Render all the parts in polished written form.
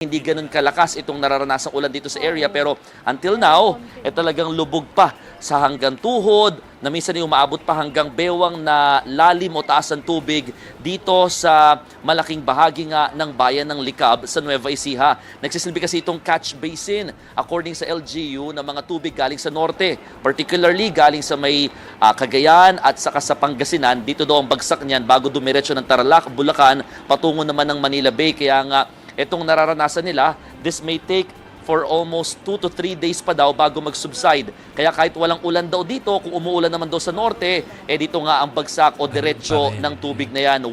Hindi ganun kalakas itong nararanasang ulan dito sa area, pero until now, talagang lubog pa sa hanggang tuhod, na minsan ay umaabot pa hanggang bewang na lalim o taas ng tubig dito sa malaking bahagi nga ng bayan ng Licab sa Nueva Ecija. Nagsisilbi kasi itong catch basin according sa LGU ng mga tubig galing sa norte, particularly galing sa may Cagayan at saka sa Pangasinan. Dito daw ang bagsak niyan bago dumiretso ng Tarlac, Bulacan, patungo naman ng Manila Bay. Kaya nga itong nararanasan nila, this may take for almost 2 to 3 days pa daw bago mag-subside. Kaya kahit walang ulan daw dito, kung umuulan naman daw sa norte, dito nga ang bagsak o diretso ng tubig na yan. 8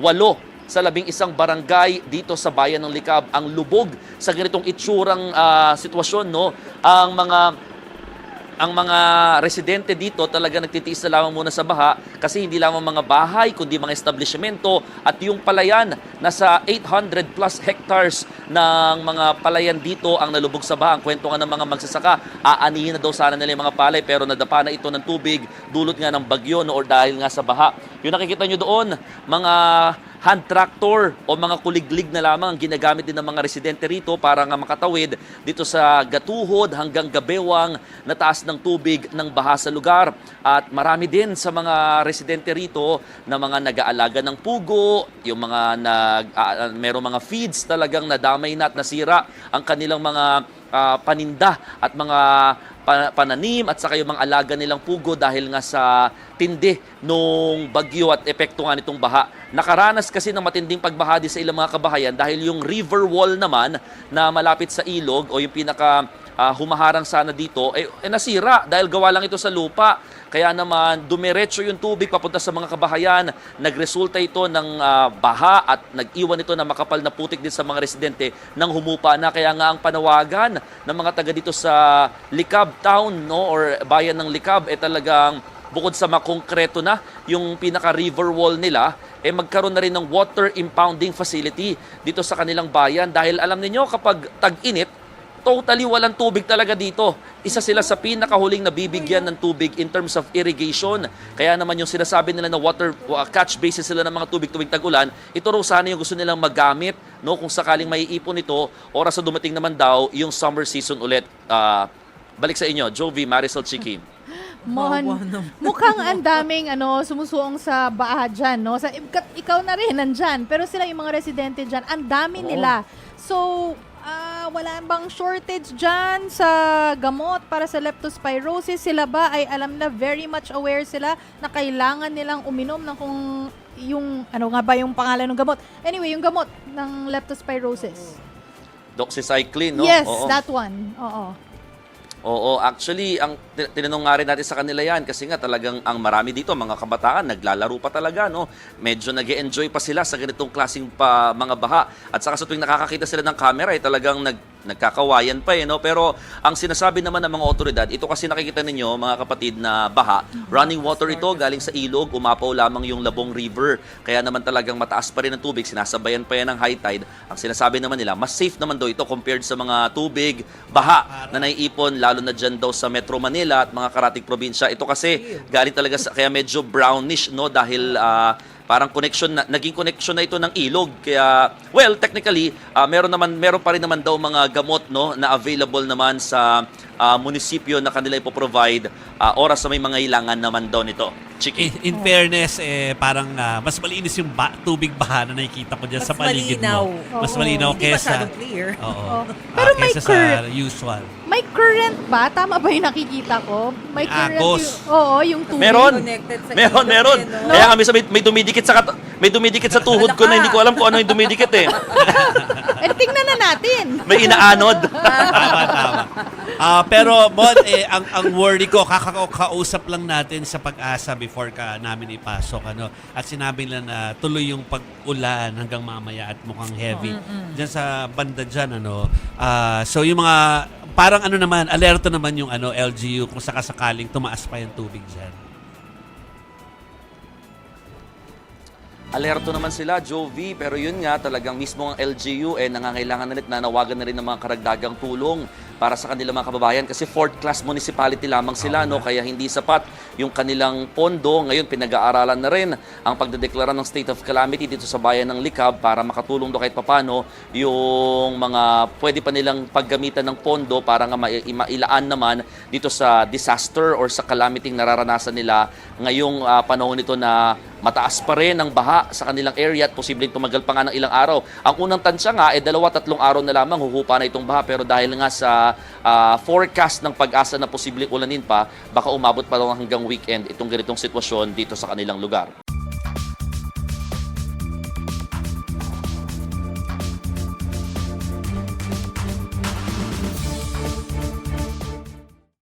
sa 11 barangay dito sa bayan ng Licab ang lubog sa ganitong itsurang sitwasyon, no? Ang mga residente dito talaga nagtitiis na lamang muna sa baha kasi hindi lamang mga bahay kundi mga establishmento at yung palayan, nasa 800 plus hectares ng mga palayan dito ang nalubog sa baha. Ang kwento nga ng mga magsasaka, aanihin na daw sana nila yung mga palay pero nadapa na ito ng tubig dulot nga ng bagyo or dahil nga sa baha. Yung nakikita nyo doon, mga hand tractor o mga kuliglig na lamang ang ginagamit din ng mga residente rito para nga makatawid dito sa gatuhod hanggang gabewang na taas ng tubig ng baha sa lugar. At marami din sa mga residente rito na mga nag-aalaga ng pugo, yung mga merong mga feeds talagang nadamay na at nasira ang kanilang mga paninda at mga pananim at saka yung mga alaga nilang pugo dahil nga sa tindi nung bagyo at epekto nga nitong baha. Nakaranas kasi ng matinding pagbahadi sa ilang mga kabahayan dahil yung river wall naman na malapit sa ilog o yung pinaka humaharang sana dito nasira dahil gawa lang ito sa lupa. Kaya naman dumiretso yung tubig papunta sa mga kabahayan. Nagresulta ito ng baha at nag-iwan ito na makapal na putik din sa mga residente nang humupa na. Kaya nga ang panawagan ng mga taga dito sa Licab Town, no, or bayan ng Licab talagang bukod sa makongkreto na yung pinaka river wall nila, magkaroon na rin ng water impounding facility dito sa kanilang bayan. Dahil alam niyo kapag tag-init, totally walang tubig talaga dito. Isa sila sa pinakahuling nabibigyan ng tubig in terms of irrigation. Kaya naman yung sinasabi nila na water catch basin sila ng mga tubig tuwing tag-ulan, ito raw sana yung gusto nilang magamit, no, kung sakaling maiipon ito, oras na dumating naman daw yung summer season ulit. Balik sa inyo, Jovi, Marisol, Chiki. Mukhang ang daming sumusuong sa baa dyan, no? Ikaw na rin nandyan, pero sila yung mga residente dyan, ang dami nila. So, wala bang shortage dyan sa gamot para sa leptospirosis? Sila ba ay alam na, very much aware sila na kailangan nilang uminom ng kung yung, ano nga ba yung pangalan ng gamot? Anyway, yung gamot ng leptospirosis. Doxycycline, no? Yes, Oo. that one. Oo. Oo, actually, ang tinanong nga rin natin sa kanila yan kasi nga talagang ang marami dito, mga kabataan, naglalaro pa talaga, no? Medyo nag-e-enjoy pa sila sa ganitong klaseng mga baha. At saka sa tuwing nakakakita sila ng camera, talagang nagkakawayan pa, no? Pero ang sinasabi naman ng mga otoridad, ito kasi nakikita ninyo, mga kapatid, na baha, running water ito, galing sa ilog, umapaw lamang yung Labong River. Kaya naman talagang mataas pa rin ang tubig, sinasabayan pa yan ng high tide. Ang sinasabi naman nila, mas safe naman daw ito compared sa mga tubig, baha na naiipon, lalo na dyan daw sa Metro Manila at mga karating probinsya. Ito kasi galing talaga kaya medyo brownish, no, dahil parang naging connection na ito ng ilog. Kaya, well, technically, meron pa rin naman daw mga gamot, no, na available naman sa munisipyo na kanila ipoprovide oras na may mga ilangan naman daw nito. Chiki. In fairness, parang mas malinis yung tubig baha na nakikita ko dyan sa paligid mo. Mas malinaw Hindi kesa masyadong clear. Pero may kesa sa usual. May current ba? Tama ba yung nakikita ko? May current Agos. yung tubig. Meron. Connected sa Meron. ilog, no? Kaya kami may dumidikit sa tuhod ko na hindi ko alam kung ano yung dumidikit eh. Tingnan na natin. May inaanod. Tama. Pero Mon, ang worry ko, kakausap lang natin sa Pag-asa before namin ipasok, at sinabi nila na tuloy yung pag-ulan hanggang mamaya at mukhang heavy diyan sa banda diyan, so yung mga parang naman, alerto naman yung LGU kung sakasakaling tumaas pa yung tubig diyan. Alerto naman sila, Jovi, pero yun nga talagang mismo ang LGU nangangailangan na nanawagan na rin ng mga karagdagang tulong para sa kanilang mga kababayan kasi fourth class municipality lamang sila, no? Kaya hindi sapat yung kanilang pondo. Ngayon pinag-aaralan na rin ang pagdedeklara ng state of calamity dito sa bayan ng Likab para makatulong do kahit papano yung mga pwede pa nilang paggamitan ng pondo para nga mailaan naman dito sa disaster or sa calamity nararanasan nila ngayong panahon nito na mataas pa rin ang baha sa kanilang area at posibleng tumagal pa nga ng ilang araw. Ang unang tansya nga, 2-3 araw na lamang huhupa na itong baha pero dahil nga sa forecast ng pag-asa na posibleng ulanin pa, baka umabot pa lang hanggang weekend itong ganitong sitwasyon dito sa kanilang lugar.